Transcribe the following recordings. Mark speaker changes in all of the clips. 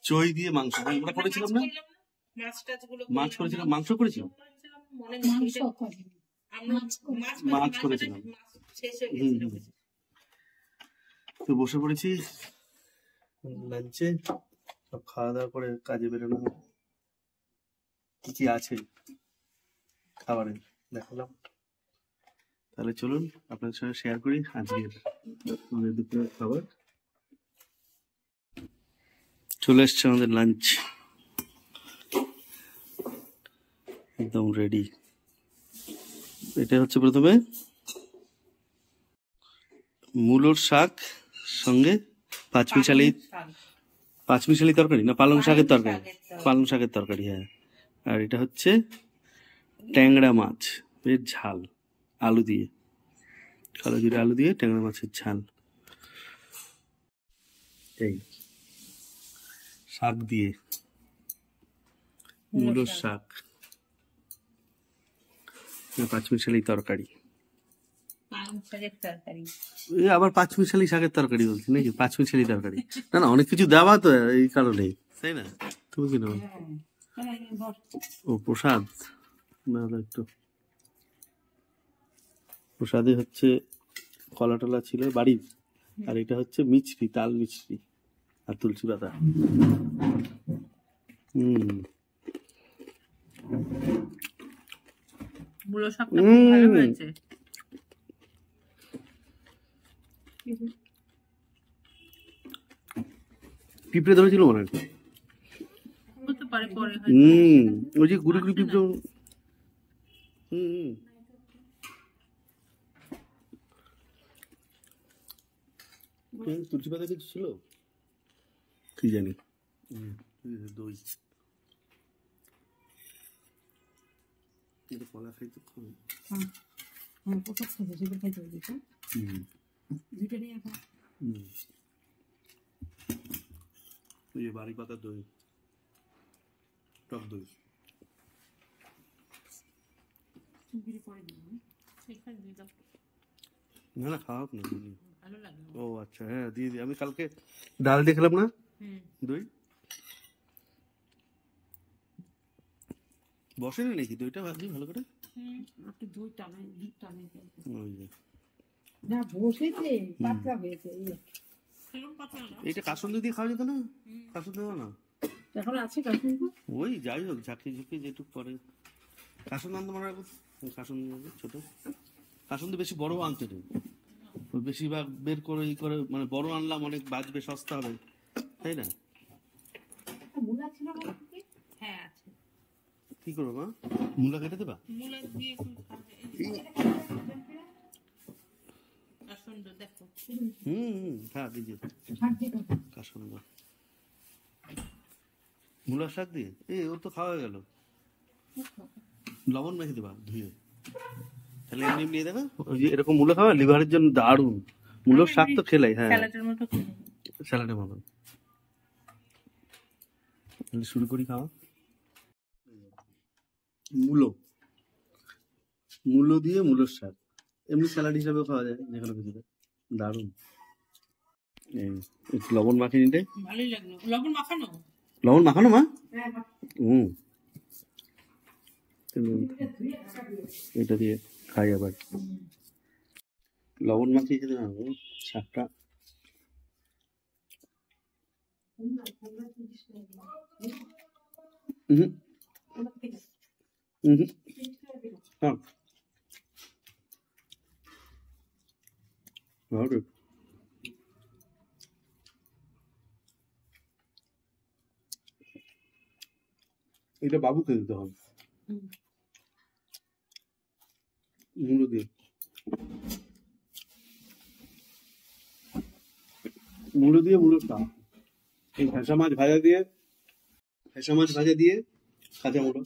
Speaker 1: চই দিয়ে মাংস আমরা করেছিলাম না, মাছ করেছিলাম, মাংস করেছিলাম, মাছ করেছিলাম। তো বসে পড়েছি লাঞ্চে, সব খাওয়া দাওয়া করে কাজে বেরোনো হবে। কি কি আছে খাবারে দেখালাম, তাহলে চলুন আপনাদের সঙ্গে শেয়ার করি আজকের আমাদের দুপুরের খাবার। চলে এসছে আমাদের লাঞ্চ, একদম রেডি। এটা হচ্ছে প্রথমে মূলোর শাক সঙ্গে পাঁচমিশালি তরকারি না পালং শাকের তরকারি, পালং শাকের তরকারি, হ্যাঁ। আর এটা হচ্ছে ট্যাংরা মাছ এর ঝাল, আলু দিয়ে, কালো জিরে আলু দিয়ে ট্যাংরা মাছের ঝাল। এই শাক দিয়ে, মূলোর শাক, পাঁচমিশালি তরকারি, আবার পাঁচমিশালি শাকের তরকারি বলছি নাকি, পাঁচমিশালি তরকারি, না না অনেক কিছু দেওয়া তো এই কারণে, তাই না? তুমি কি নাও? ও প্রসাদ, না একটু প্রসাদে হচ্ছে কলা টলা ছিল বাড়ির, আর এটা হচ্ছে মিছরি, তাল মিছরি আর তুলসী পাতা। পিঁপড়ে ধরেছিল মনে হয়, ওই যে গুড়ি গুড়ি পিঁপড়ে। তুলসী পাতা কিছু ছিল কি জানি, দই, কলা খাইতে বাড়ি পাতার দই, টক দই। না না খাওয়া হোক না, ও আচ্ছা, হ্যাঁ দিয়ে দিই। আমি কালকে ডাল দেখলাম না, দই বসে নাকি, দইটা ভাবছি ভালো করে এইটা কাসুন্দি দিয়ে খাওয়া যেত না, কাসুন্দি দেওয়া না এখন আছে, ওই যাই হোক ঝাঁকি ঝুঁকি যেটুক পরে কাসুন্দি আনতে মনে রাখবো, কাসুন্দি ছোট কাসুন্দি বেশি বড় আনতে নেই, বেশিরভাগ বের করে ই করে, মানে বড় আনলাম অনেক বাঁচবে, সস্তা হবে, তাই না? কি করবো মা, মূলা কেটে দেবা? হ্যাঁ দিদি কাসুন্দ মূলার শাক দিয়ে, ওর তো খাওয়া গেল, লবণ মেখে দেবা ধুয়ে, তাহলে এমনি এমনি দেবে। ওই যে এরকম মূলা খাওয়া লিভারের জন্য দারুণ, মূলোর শাক তো খেলাই, হ্যাঁ স্যালাডের মতন। শুরু করি খাওয়া। মূলো দিয়ে মূলোর শাক এমনি স্যালাড হিসাবে খাওয়া যায় যে কোনো কিছুতে, দারুণ। একটু লবণ মাখিয়ে নিতে, লবণ মাখানো মা, এটা দিয়ে খাই আবার, লবণ মাখিয়ে খেতে না শাকটা। এটা বাবুকে দিতে হবে মূলো দিয়ে, মূলো দিয়ে মূলোর শাক, এই ভেসা মাছ ভাজা দিয়ে, ভেসা মাছ ভাজা দিয়ে কাঁচা মূলো,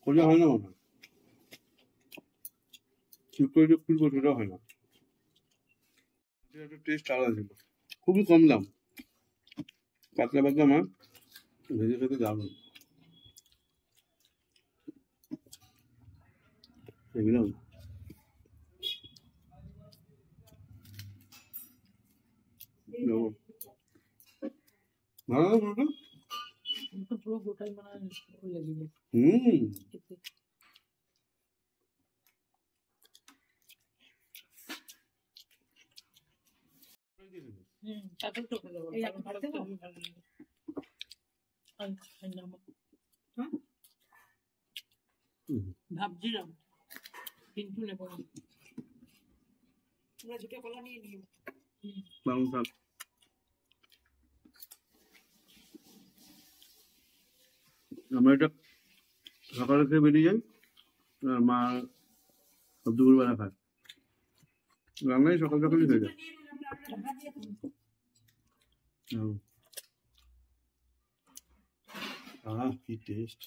Speaker 1: খোঁজা হয় না মনে হয়, সেটা হয় না, একটা টেস্ট আলাদা ছিল, খুবই কম দাম, পাতলা পাতলা মাছ ভেজে খেতে দারুণ। ভালো লাগে
Speaker 2: তো পুরো গোটাই মানে খুলে দিলে তারপর চোখে দেবো ভাবছিলাম কিন্তু নেবো না। তোমরা দুটো কলা নিয়ে নিও।
Speaker 1: আমরা এটা সকালে খেয়ে বেরিয়ে যাই, আর মা দুপুরবেলা খায়। রান্নাই সকাল সকালই হয়ে যায়। কি টেস্ট!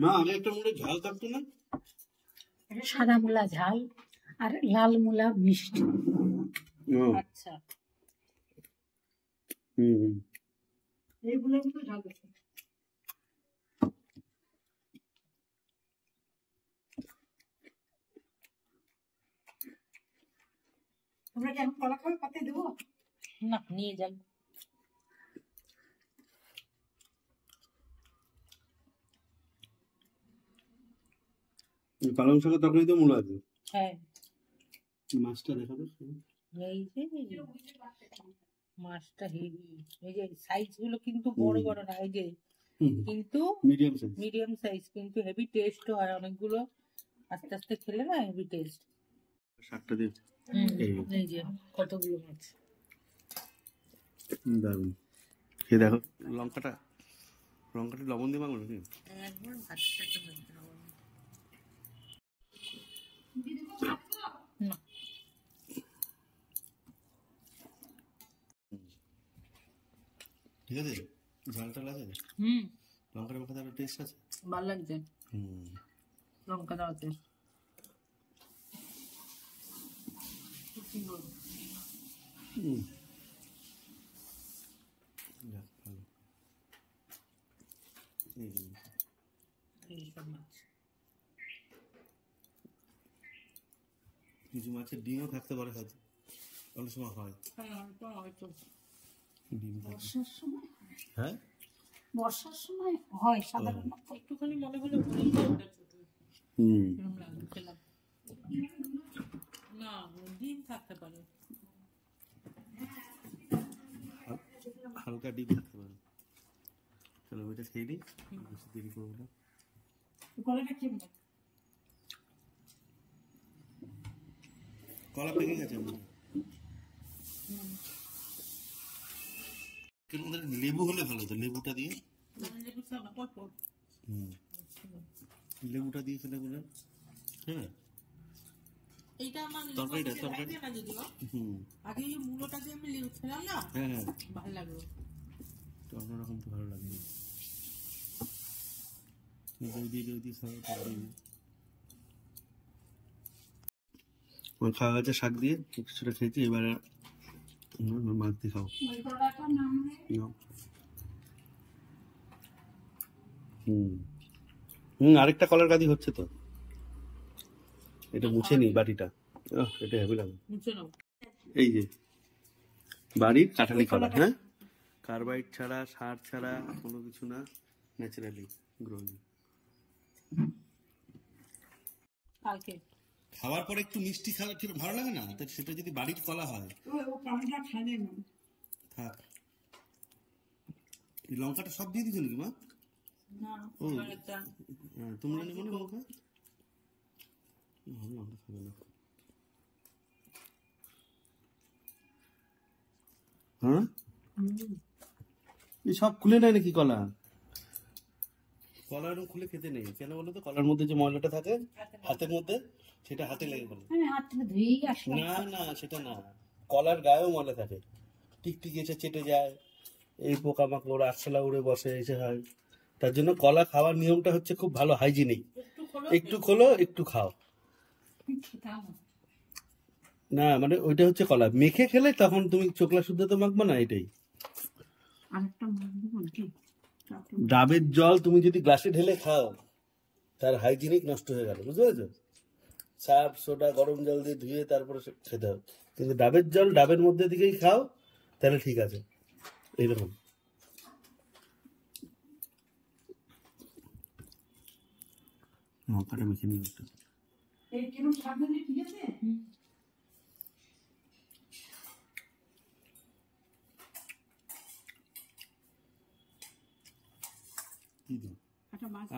Speaker 1: মা আগে একটা মূলে ঝাল থাকতো না?
Speaker 2: সাদা মূলা ঝাল আর লাল মূলা মিষ্টি। আচ্ছা এইগুলো কিন্তু ঝাল বেশি। তোমরা কি এখন কলা খাবে? পাতে দেবো না, নিয়ে যান।
Speaker 1: পালং শাকের তরকারি তো মূলা আছে।
Speaker 2: হ্যাঁ,
Speaker 1: মাছটা দেখাবে।
Speaker 2: এই যে মাছটা হেভি, এই যে সাইজ গুলো কিন্তু বড় বড় না, এই যে কিন্তু মিডিয়াম সাইজ, কিন্তু হেভি টেস্ট হয় অনেকগুলো। আস্তে আস্তে খেলে না হেভি টেস্ট।
Speaker 1: শাকটা দিয়ে
Speaker 2: এই যে কতগুলো মাছ,
Speaker 1: দারুণ। খেয়ে দেখো। লঙ্কাটা লবণ দিয়ে মাখো নাকি?
Speaker 2: একবার ভাতটা না
Speaker 1: ঠিক আছে, ঝালটা লাগে। লঙ্কাটা মাখাতে আরো টেস্ট আছে,
Speaker 2: ভালো লাগছে। লঙ্কা দাওতে
Speaker 1: কিছু মাছের ডিমও থাকতে পারে, হয়তো অনেক সময় হয়। ডিম
Speaker 2: বর্ষার সময়,
Speaker 1: হ্যাঁ
Speaker 2: বর্ষার সময় হয় সাধারণত। একটুখানি মনে হলো না, ডিম থাকতে পারে,
Speaker 1: হালকা ডিম থাকতে পারে। চলো ওইটা খেয়ে নিই, বেশি দেরি করবো না। কলা পেকে গেছে। লেবু হলে ভালো হতো, লেবুটা দিয়ে লেবুটা দিয়ে খেলে বলে। হ্যাঁ
Speaker 2: এইটা আমার তরকারি না, যদিও আগে এই মূলোটা দিয়ে আমি লেবু খেলাম না,
Speaker 1: হ্যাঁ
Speaker 2: ভালো লাগলো।
Speaker 1: অন্যরকম তো ভালো লাগবে। খাওয়া গেছে শাক দিয়ে, কিছুটা খেয়েছি, এবারে মাছ দিয়ে খাও। আরেকটা কলার গাদি হচ্ছে তো, এটা মুছে নি বাটিটা, এটা হেভি লাগে। এই যে বাড়ির কাঁঠালি কলা, হ্যাঁ, কার্বাইড ছাড়া, সার ছাড়া, কোনো কিছু না, ন্যাচারালি গ্রোন। খাওয়ার পরে একটু মিষ্টি খাওয়া ঠিক ভালো লাগে না? সেটা যদি বাড়ির কলা হয়। থাক, লঙ্কাটা সব দিয়ে দিচ্ছ নাকি মা? তোমরা নেবো না লঙ্কা? লঙ্কা খাবে না। হ্যাঁ, এই সব খুলে নেয় নাকি কলা? কলা এরকম খুলে খেতে নেই কেন বলো তো? কলার মধ্যে যে ময়লাটা থাকে হাতের মধ্যে, সেটা হাতে লেগে গেল। না না, সেটা না, কলার গায়েও ময়লা থাকে, টিকটিকি এসে চেটে যায়, এই পোকামাকড় আরশোলা উড়ে বসে, এসে হয়। তার জন্য কলা খাওয়ার নিয়মটা হচ্ছে খুব ভালো, হাইজিনিক। একটু খোলো, একটু খাও। না মানে ওইটা হচ্ছে কলা মেখে খেলে, তখন তুমি চোখলা শুদ্ধ তো মাখবো না, এটাই। ডাবের জল তুমি যদি গ্লাসে ঢেলে খাও, তার হাইজিনিক নষ্ট হয়ে গেল, বুঝতে পেরেছো? সার্ফ সোডা গরম জল দিয়ে ধুয়ে তারপরে খেতে হবে। কিন্তু ডাবের জল ডাবের মধ্যে দিকেই খাও, তাহলে ঠিক আছে। এইরকম লঙ্কাটা মেখে নিয়ে একটু
Speaker 2: ঠিক আছে।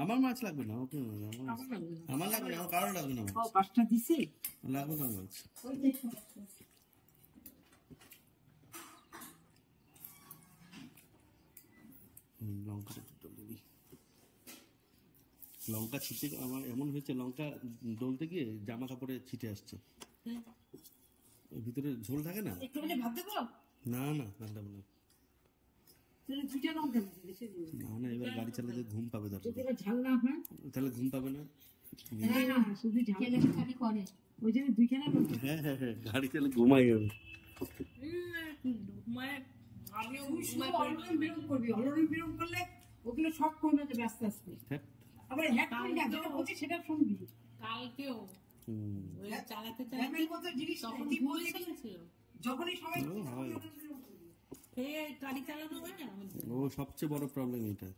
Speaker 1: আমার মাছ লাগবে না, ওকে আমার লাগবে না, আমার কারো লাগবে না,
Speaker 2: পাঁচটা দিছি
Speaker 1: লাগবে না মাছ। লঙ্কাটা দিবি, লঙ্কা ছিটে আমার এমন হয়েছে, লঙ্কা ডলতে গিয়ে জামা কাপড়ে ছিটে আসছে। ভিতরে ঝোল থাকে না, না না ঠান্ডা না, না এবার গাড়ি চালাতে ঘুম পাবে, তাহলে ঘুম পাবে না। হ্যাঁ হ্যাঁ হ্যাঁ, গাড়ি চালে ঘুমাই যাবে।
Speaker 2: ওগুলো সব করবে ব্যস্ত আসবে, আবার সেটা শুনবি কালকেও চালাতে যখনই সবাই গাড়ি চালানো হয় না,
Speaker 1: ও সবচেয়ে বড় প্রবলেম এটা।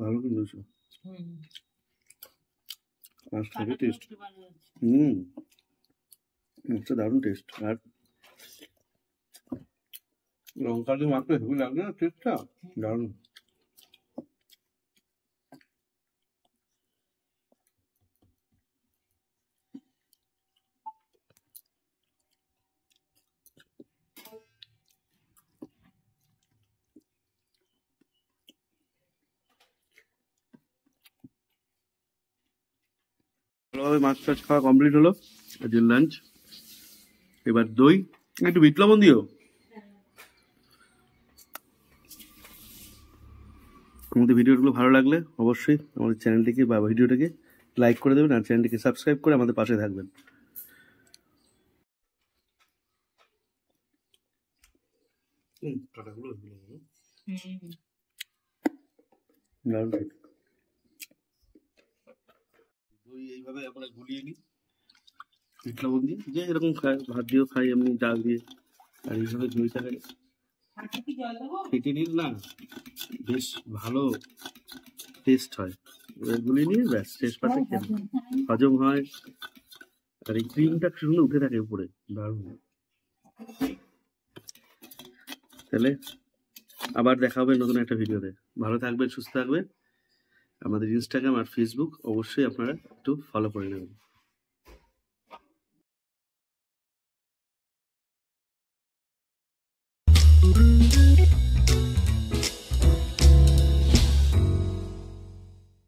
Speaker 1: ভালো কিন্তু টেস্ট, একটা দারুণ টেস্ট। আর লঙ্কা দিয়ে মাত্র হেভি লাগবে না, টেস্টটা দারুণ। ভালোভাবে মাছ টাছ খাওয়া কমপ্লিট হলো, আজকের লাঞ্চ। এবার দই, একটু বিট লবণ দিও। আমাদের ভিডিওগুলো ভালো লাগলে অবশ্যই আমাদের চ্যানেলটিকে বা ভিডিওটাকে লাইক করে দেবেন, আর চ্যানেলটিকে সাবস্ক্রাইব করে আমাদের পাশে থাকবেন। দই এইভাবে আমরা গুলিয়ে নিই বিট লবণ দিয়ে, যে এরকম খায়, ভাত দিয়েও খাই, এমনি ডাল দিয়ে। আর এইভাবে দইটাকে ফেটে নিন না, বেশ ভালো টেস্ট হয়। গুলিয়ে নিয়ে ব্যাস শেষ পাতে হজম হয়, আর এই ক্রিমটা সুন্দর উঠে থাকে উপরে, দারুণ। তাহলে আবার দেখা হবে নতুন একটা ভিডিওতে। ভালো থাকবেন, সুস্থ থাকবেন। আমাদের ইনস্টাগ্রাম আর ফেসবুক অবশ্যই আপনারা একটু ফলো করে নেবেন।